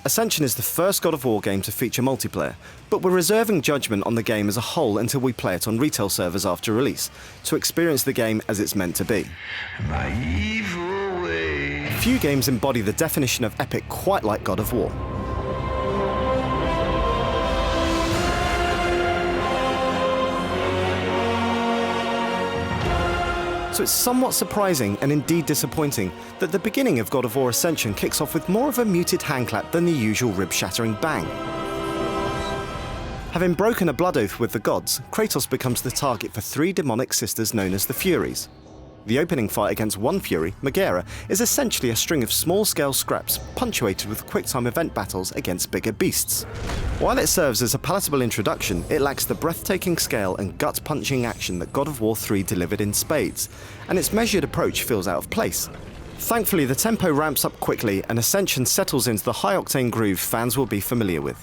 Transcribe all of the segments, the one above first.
Ascension is the first God of War game to feature multiplayer, but we're reserving judgment on the game as a whole until we play it on retail servers after release, to experience the game as it's meant to be. My evil way. Few games embody the definition of epic quite like God of War. So it's somewhat surprising and indeed disappointing that the beginning of God of War Ascension kicks off with more of a muted handclap than the usual rib-shattering bang. Having broken a blood oath with the gods, Kratos becomes the target for 3 demonic sisters known as the Furies. The opening fight against one Fury, Megara, is essentially a string of small-scale scraps punctuated with quick-time event battles against bigger beasts. While it serves as a palatable introduction, it lacks the breathtaking scale and gut-punching action that God of War 3 delivered in spades, and its measured approach feels out of place. Thankfully, the tempo ramps up quickly and Ascension settles into the high-octane groove fans will be familiar with.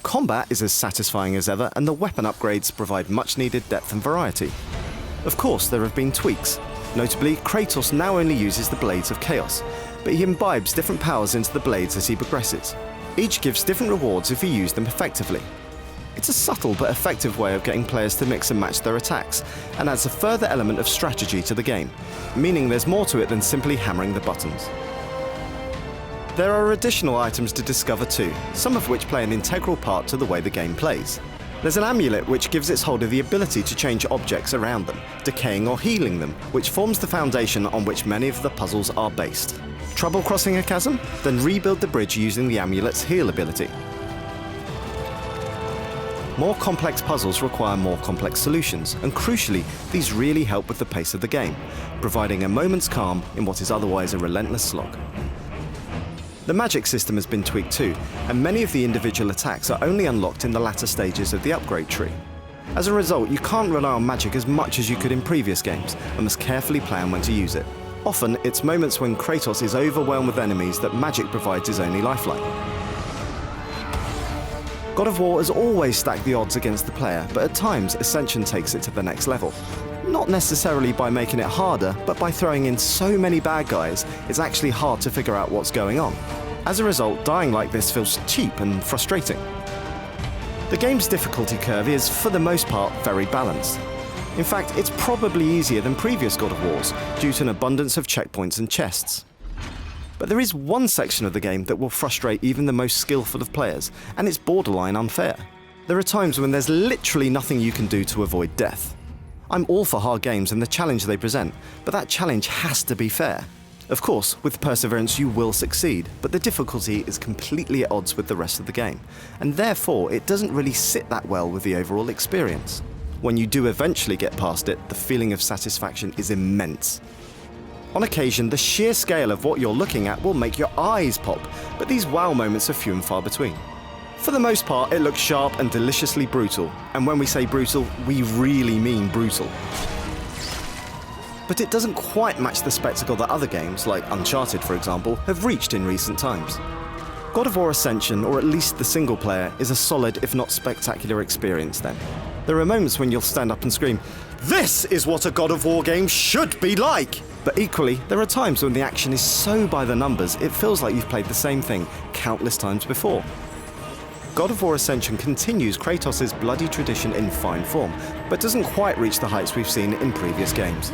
Combat is as satisfying as ever, and the weapon upgrades provide much-needed depth and variety. Of course, there have been tweaks. Notably, Kratos now only uses the Blades of Chaos, but he imbibes different powers into the blades as he progresses. Each gives different rewards if you use them effectively. It's a subtle but effective way of getting players to mix and match their attacks, and adds a further element of strategy to the game, meaning there's more to it than simply hammering the buttons. There are additional items to discover too, some of which play an integral part to the way the game plays. There's an amulet which gives its holder the ability to change objects around them, decaying or healing them, which forms the foundation on which many of the puzzles are based. Trouble crossing a chasm? Then rebuild the bridge using the amulet's heal ability. More complex puzzles require more complex solutions, and crucially, these really help with the pace of the game, providing a moment's calm in what is otherwise a relentless slog. The magic system has been tweaked too, and many of the individual attacks are only unlocked in the latter stages of the upgrade tree. As a result, you can't rely on magic as much as you could in previous games, and must carefully plan when to use it. Often, it's moments when Kratos is overwhelmed with enemies that magic provides his only lifeline. God of War has always stacked the odds against the player, but at times Ascension takes it to the next level. Not necessarily by making it harder, but by throwing in so many bad guys, it's actually hard to figure out what's going on. As a result, dying like this feels cheap and frustrating. The game's difficulty curve is, for the most part, very balanced. In fact, it's probably easier than previous God of Wars, due to an abundance of checkpoints and chests. But there is one section of the game that will frustrate even the most skillful of players, and it's borderline unfair. There are times when there's literally nothing you can do to avoid death. I'm all for hard games and the challenge they present, but that challenge has to be fair. Of course, with perseverance you will succeed, but the difficulty is completely at odds with the rest of the game, and therefore it doesn't really sit that well with the overall experience. When you do eventually get past it, the feeling of satisfaction is immense. On occasion, the sheer scale of what you're looking at will make your eyes pop, but these wow moments are few and far between. For the most part, it looks sharp and deliciously brutal, and when we say brutal, we really mean brutal. But it doesn't quite match the spectacle that other games, like Uncharted for example, have reached in recent times. God of War Ascension, or at least the single player, is a solid if not spectacular experience then. There are moments when you'll stand up and scream, "This is what a God of War game should be like!" But equally, there are times when the action is so by the numbers, it feels like you've played the same thing countless times before. God of War Ascension continues Kratos' bloody tradition in fine form, but doesn't quite reach the heights we've seen in previous games.